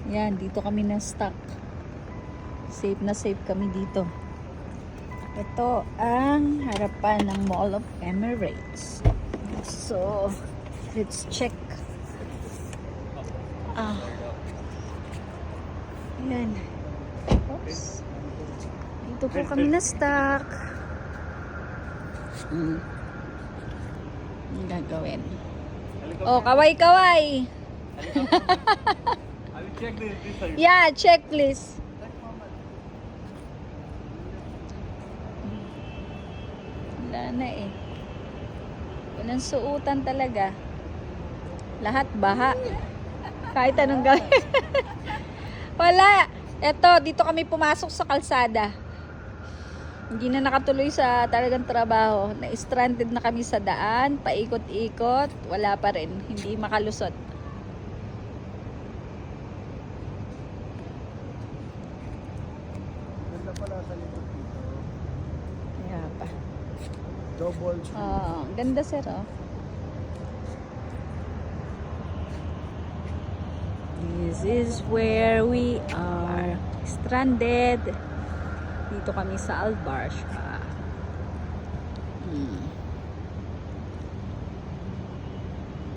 Yan, dito kami na stuck. Safe na safe kami dito. Ito ang harapan ng Mall of Emirates. So, let's check. Ayan. Oops. Dito po kami na stuck. Ang gagawin. Oh, kaway-kaway. I will check this side. Yeah, check please. Wala na eh. Walang suutan talaga. Lahat baha. Kahit anong gawin. Wala. Eto, dito kami pumasok sa kalsada. Hindi na nakatuloy sa talagang trabaho. Na-stranded na kami sa daan. Paikot-ikot. Wala pa rin. Hindi makalusot. Ganda pala sa likod dito. Kaya pa. Double Ganda sir oh. This is where we are. Stranded. Dito kami sa Al Barsha.